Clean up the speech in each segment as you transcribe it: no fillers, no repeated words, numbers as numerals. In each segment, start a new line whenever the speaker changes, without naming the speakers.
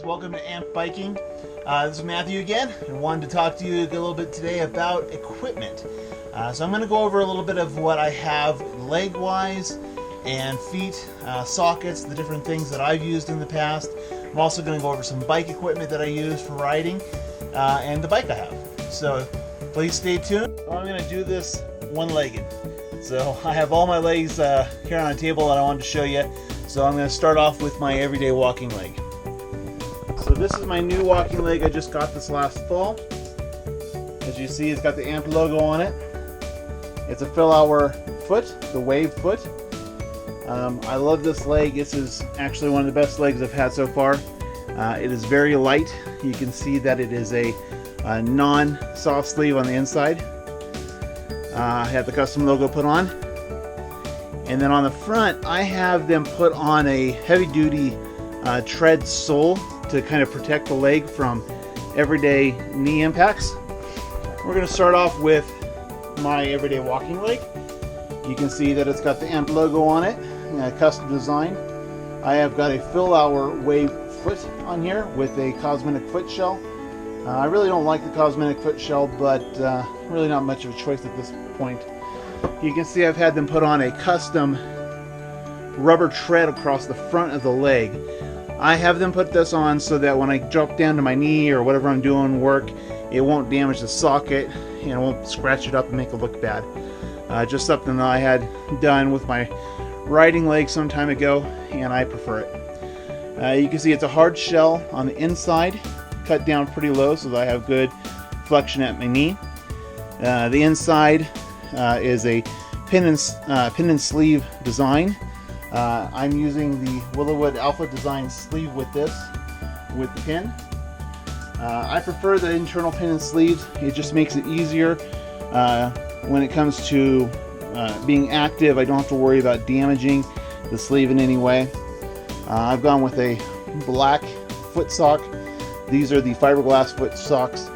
welcome to Ampt Biking. This is Matthew again, and wanted to talk to you a little bit today about equipment. So I'm going to go over a little bit of what I have leg-wise and feet, sockets, the different things that I've used in the past. I'm also going to go over some bike equipment that I use for riding, and the bike I have. So please stay tuned. I'm going to do this one-legged. So I have all my legs here on a table that I wanted to show you. So I'm going to start off with my everyday walking leg. So this is my new walking leg. I just got this last fall. As you see, it's got the Ampt logo on it. It's a fill-hour foot, the Wave foot. I love this leg. This is actually one of the best legs I've had so far. It is very light. You can see that it is a non-soft sleeve on the inside. I have the custom logo put on. And then on the front, I have them put on a heavy-duty tread sole to kind of protect the leg from everyday knee impacts. We're going to start off with my everyday walking leg. You can see that it's got the Ampt logo on it, custom design. I have got a fill-hour Wave foot on here with a cosmetic foot shell. I really don't like the cosmetic foot shell, but really not much of a choice at this point. You can see I've had them put on a custom rubber tread across the front of the leg. I have them put this on so that when I drop down to my knee or whatever I'm doing work, it won't damage the socket and it won't scratch it up and make it look bad. Just something that I had done with my riding leg some time ago, and I prefer it. You can see it's a hard shell on the inside, cut down pretty low so that I have good flexion at my knee. The inside is a pin and sleeve design. I'm using the Willowwood Alpha design sleeve with this, with the pin. I prefer the internal pin and sleeves. It just makes it easier when it comes to being active. I don't have to worry about damaging the sleeve in any way. I've gone with a black foot sock. These are the fiberglass foot socks.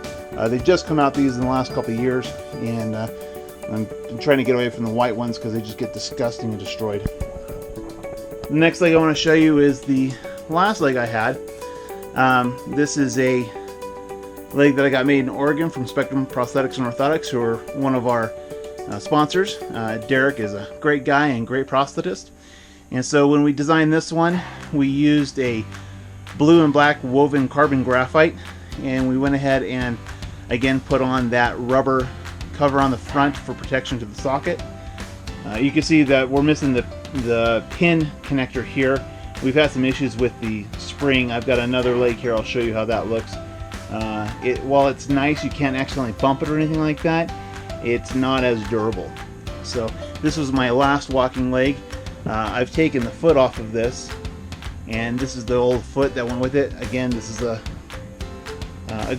They've just come out these in the last couple of years, and I'm trying to get away from the white ones because they just get disgusting and destroyed. The next leg I want to show you is the last leg I had. This is a leg that I got made in Oregon from Spectrum Prosthetics and Orthotics, who are one of our sponsors. Derek is a great guy and great prosthetist. And so when we designed this one, we used a blue and black woven carbon graphite, and we went ahead and again put on that rubber cover on the front for protection to the socket. You can see that we're missing the pin connector here. We've had some issues with the spring. I've got another leg here. I'll show you how that looks. While it's nice, you can't accidentally bump it or anything like that. It's not as durable. So this was my last walking leg. I've taken the foot off of this, and this is the old foot that went with it. Again, this is a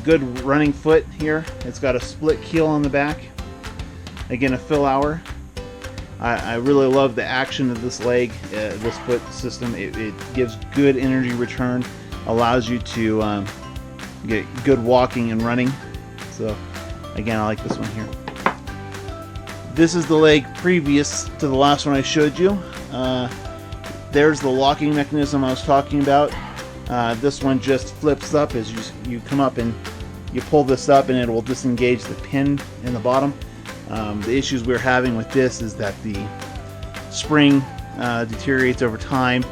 good running foot here. It's got a split keel on the back. Again, a fill-hour. I really love the action of this leg, this foot system. It gives good energy return, allows you to get good walking and running. So again, I like this one here. This is the leg previous to the last one I showed you. There's the locking mechanism I was talking about. This one just flips up as you come up and you pull this up, and it will disengage the pin in the bottom. The issues we're having with this is that the spring deteriorates over time,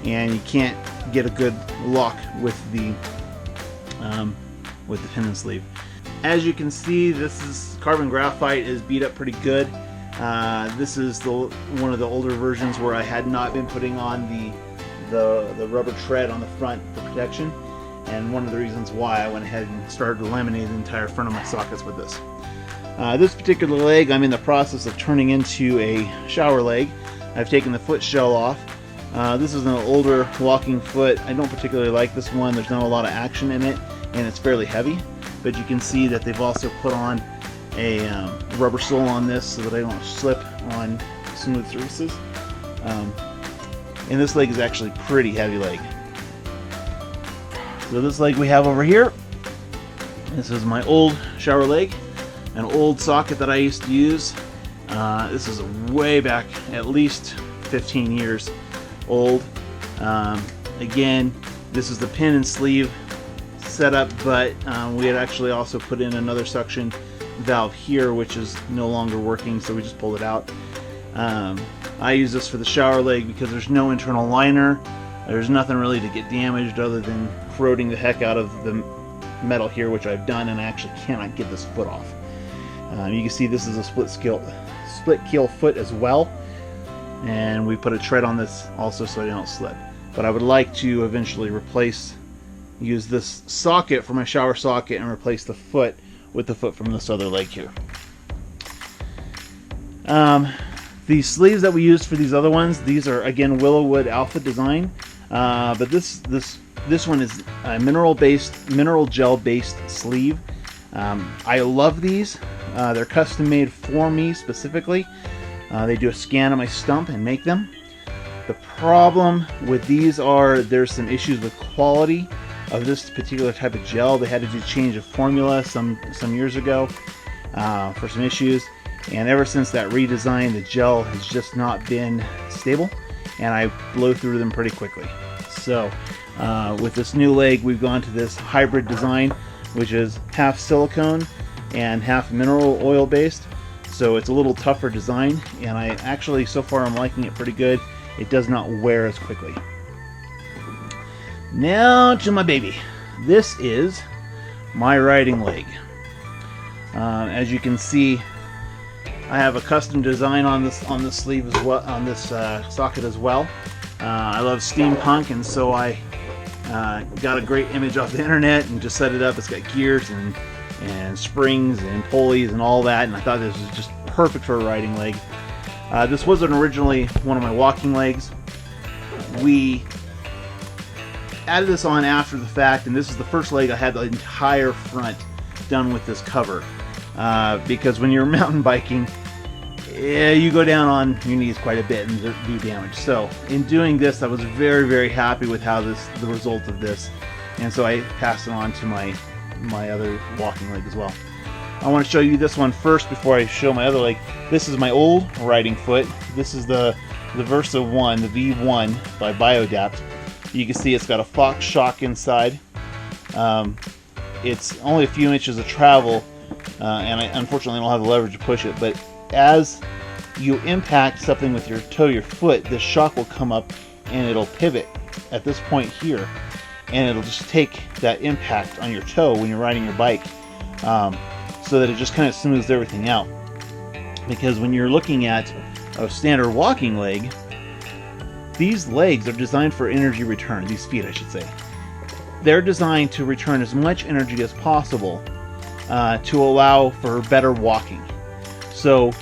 and you can't get a good lock with the pin and sleeve. As you can see, this carbon graphite is beat up pretty good. This is one of the older versions where I had not been putting on the rubber tread on the front for protection, and one of the reasons why I went ahead and started to laminate the entire front of my sockets with this. This particular leg I'm in the process of turning into a shower leg. I've taken the foot shell off. This is an older walking foot. I don't particularly like this one. There's not a lot of action in it, and it's fairly heavy. But you can see that they've also put on a rubber sole on this so that I don't slip on smooth surfaces. And this leg is actually pretty heavy leg. So this leg we have over here, this is my old shower leg, an old socket that I used to use. This is way back, at least 15 years old. Again, this is the pin and sleeve setup, but we had actually also put in another suction valve here, which is no longer working, so we just pulled it out. I use this for the shower leg because there's no internal liner. There's nothing really to get damaged other than corroding the heck out of the metal here, which I've done, and I actually cannot get this foot off. You can see this is a split keel foot as well, and we put a tread on this also so I don't slip. But I would like to eventually use this socket for my shower socket and replace the foot with the foot from this other leg here. The sleeves that we used for these other ones, these are again Willowwood Alpha design, but this one is a mineral gel based sleeve. I love these. They're custom made for me specifically. They do a scan of my stump and make them. The problem with these there's some issues with quality of this particular type of gel. They had to do change of formula some years ago for some issues, and ever since that redesign, the gel has just not been stable, and I blow through them pretty quickly. So with this new leg, we've gone to this hybrid design, which is half silicone and half mineral oil based. So it's a little tougher design, and I actually, so far, I'm liking it pretty good. It does not wear as quickly. Now to my baby. This is my riding leg. As you can see, I have a custom design on this sleeve as well, on this socket as well. I love steampunk, and so I got a great image off the internet and just set it up. It's got gears and springs and pulleys and all that, and I thought this was just perfect for a riding leg. This wasn't originally one of my walking legs. We added this on after the fact, and this is the first leg I had the entire front done with this cover, because when you're mountain biking, you go down on your knees quite a bit and do damage. So in doing this, I was very, very happy with the result of this, and so I passed it on to my other walking leg as well. I want to show you this one first before I show my other leg. This is my old riding foot. This is the Versa 1, the V1 by Biodapt. You can see it's got a Fox shock inside. It's only a few inches of travel, and I unfortunately don't have the leverage to push it, but as you impact something with your toe, your foot, this shock will come up and it'll pivot at this point here, and it'll just take that impact on your toe when you're riding your bike, so that it just kind of smooths everything out. Because when you're looking at a standard walking leg, these legs are designed for energy return, these feet I should say. They're designed to return as much energy as possible to allow for better walking. So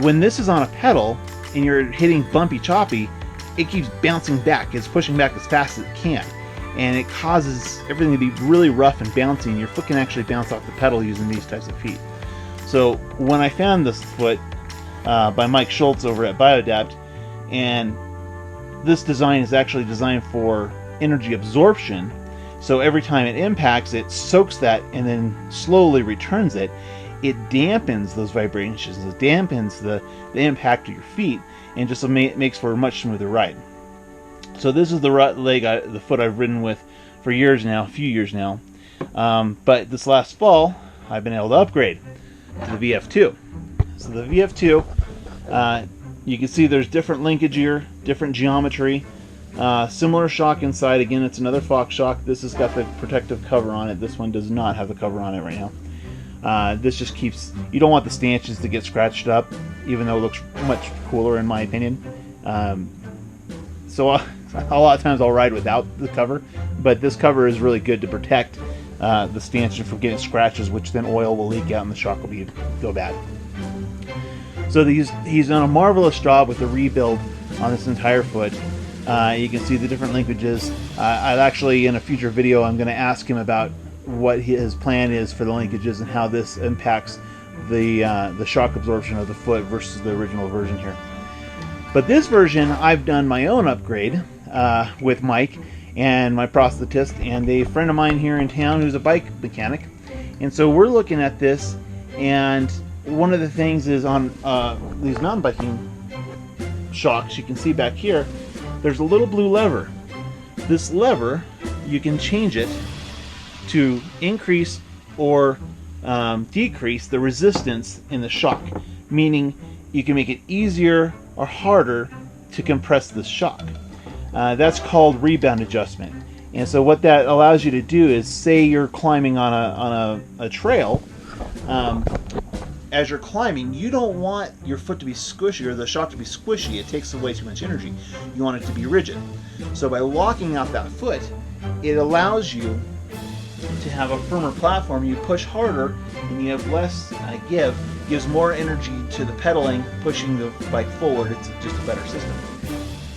when this is on a pedal and you're hitting bumpy choppy, it keeps bouncing back. It's pushing back as fast as it can, and it causes everything to be really rough and bouncy, and your foot can actually bounce off the pedal using these types of feet. So when I found this foot by Mike Schultz over at Biodapt, and this design is actually designed for energy absorption, so every time it impacts, it soaks that and then slowly returns it. It dampens those vibrations, it dampens the impact of your feet, and just makes for a much smoother ride. So this is the the foot I've ridden with for years now, a few years now. But this last fall, I've been able to upgrade to the VF2. So the VF2, you can see there's different linkage here, different geometry, similar shock inside. Again, it's another Fox shock. This has got the protective cover on it. This one does not have the cover on it right now. This just keeps, you don't want the stanchions to get scratched up, even though it looks much cooler in my opinion. So a lot of times I'll ride without the cover, but this cover is really good to protect the stanchion from getting scratches, which then oil will leak out and the shock will go bad. So he's done a marvelous job with the rebuild on this entire foot. You can see the different linkages. I'll actually, in a future video, I'm going to ask him about what his plan is for the linkages and how this impacts the shock absorption of the foot versus the original version here. But this version, I've done my own upgrade with Mike and my prosthetist and a friend of mine here in town who's a bike mechanic. And so we're looking at this, and one of the things is on these mountain biking shocks, you can see back here, there's a little blue lever. This lever, you can change it to increase or decrease the resistance in the shock, meaning you can make it easier or harder to compress the shock. That's called rebound adjustment. And so what that allows you to do is, say you're climbing on a trail. As you're climbing, you don't want your foot to be squishy or the shock to be squishy. It takes away too much energy. You want it to be rigid. So by locking out that foot, it allows you to have a firmer platform. You push harder and you have less give. Gives more energy to the pedaling, pushing the bike forward. It's just a better system.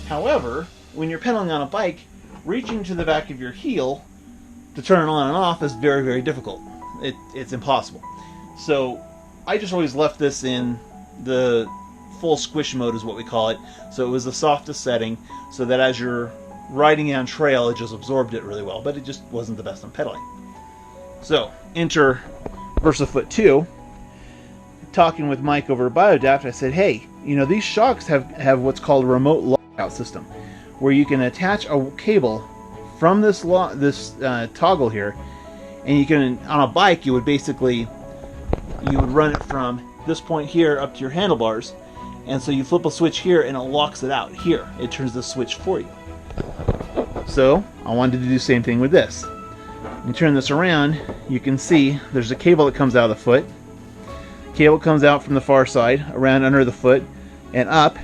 However, when you're pedaling on a bike, reaching to the back of your heel to turn it on and off is very, very difficult. It's impossible. So I just always left this in the full squish mode, is what we call it. So it was the softest setting, so that as you're riding down trail, it just absorbed it really well, but it just wasn't the best on pedaling. So enter VersaFoot 2. Talking with Mike over at BioAdapt, I said, hey, these shocks have what's called a remote lockout system, where you can attach a cable from this toggle here, and you can, on a bike, you would run it from this point here up to your handlebars, and so you flip a switch here and it locks it out here. It turns the switch for you. So I wanted to do the same thing with this. You turn this around, you can see there's a cable that comes out of the foot. Cable comes out from the far side, around under the foot, and up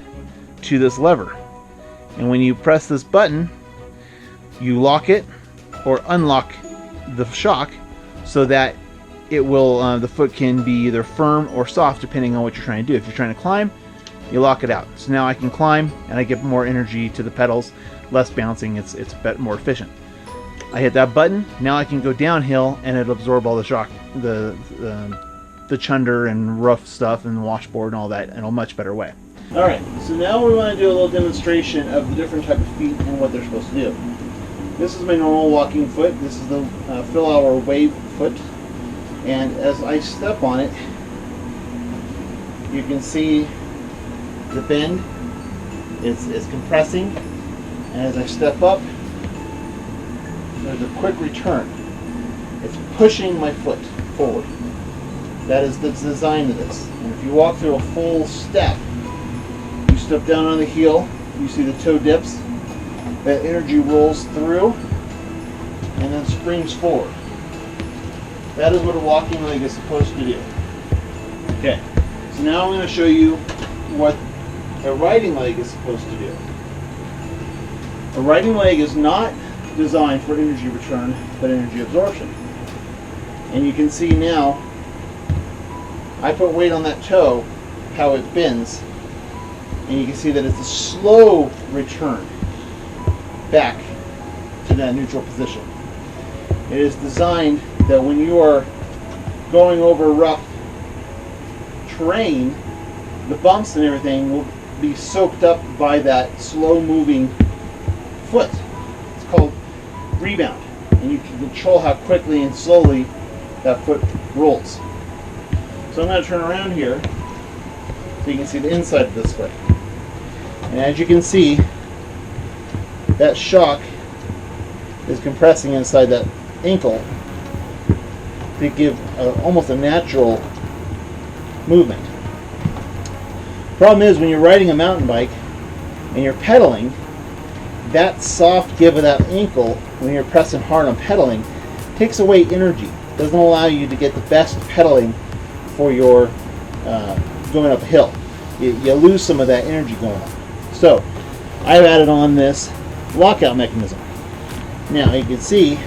to this lever. And when you press this button, you lock it or unlock the shock so that it will the foot can be either firm or soft depending on what you're trying to do. If you're trying to climb, you lock it out. So now I can climb and I get more energy to the pedals, less bouncing. It's a bit more efficient. I hit that button. Now I can go downhill and it'll absorb all the shock, the chunder and rough stuff and the washboard and all that in a much better way. All right, so now we want to do a little demonstration of the different type of feet and what they're supposed to do. This is my normal walking foot. This is the Phil Wave foot. And as I step on it, you can see the bend. It's compressing. And as I step up, there's a quick return. It's pushing my foot forward. That is the design of this. And if you walk through a full step, you step down on the heel, you see the toe dips, that energy rolls through and then springs forward. That is what a walking leg is supposed to do. Okay, so now I'm going to show you what a riding leg is supposed to do. A riding leg is not designed for energy return, but energy absorption. And you can see now, I put weight on that toe, how it bends, and you can see that it's a slow return back to that neutral position. It is designed that when you are going over rough terrain, the bumps and everything will be soaked up by that slow moving foot. It's called rebound, and you can control how quickly and slowly that foot rolls. So I'm going to turn around here so you can see the inside of this foot. And as you can see, that shock is compressing inside that ankle to give almost a natural movement. Problem is, when you're riding a mountain bike and you're pedaling, that soft give of that ankle, when you're pressing hard on pedaling, takes away energy. Doesn't allow you to get the best pedaling for your going up a hill. You lose some of that energy going on. So I've added on this lockout mechanism. Now you can see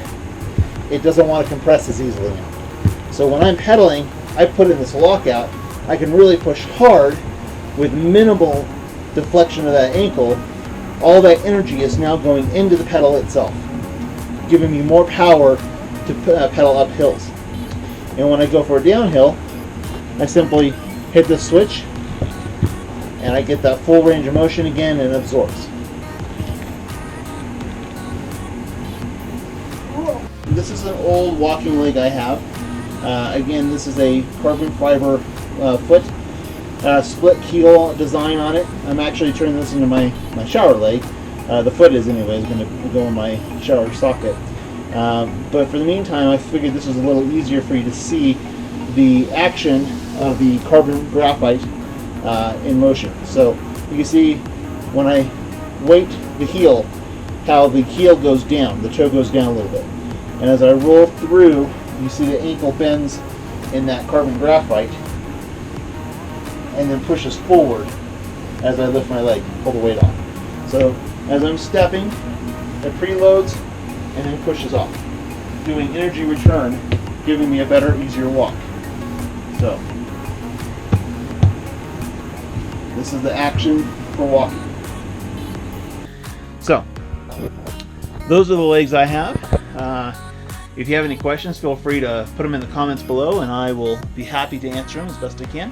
it doesn't want to compress as easily now. So when I'm pedaling, I put in this lockout. I can really push hard with minimal deflection of that ankle. All that energy is now going into the pedal itself, giving me more power to pedal up hills. And when I go for a downhill, I simply hit the switch and I get that full range of motion again, and it absorbs. This is an old walking leg I have. Again, this is a carbon fiber foot, split keel design on it. I'm actually turning this into my shower leg. The foot is anyways going to go in my shower socket. But for the meantime, I figured this was a little easier for you to see the action of the carbon graphite in motion. So you can see when I weight the heel, how the heel goes down, the toe goes down a little bit. And as I roll through, you see the ankle bends in that carbon graphite and then pushes forward as I lift my leg, pull the weight off. So as I'm stepping, it preloads and then pushes off, doing energy return, giving me a better, easier walk. So this is the action for walking. So those are the legs I have. If you have any questions, feel free to put them in the comments below, and I will be happy to answer them as best I can.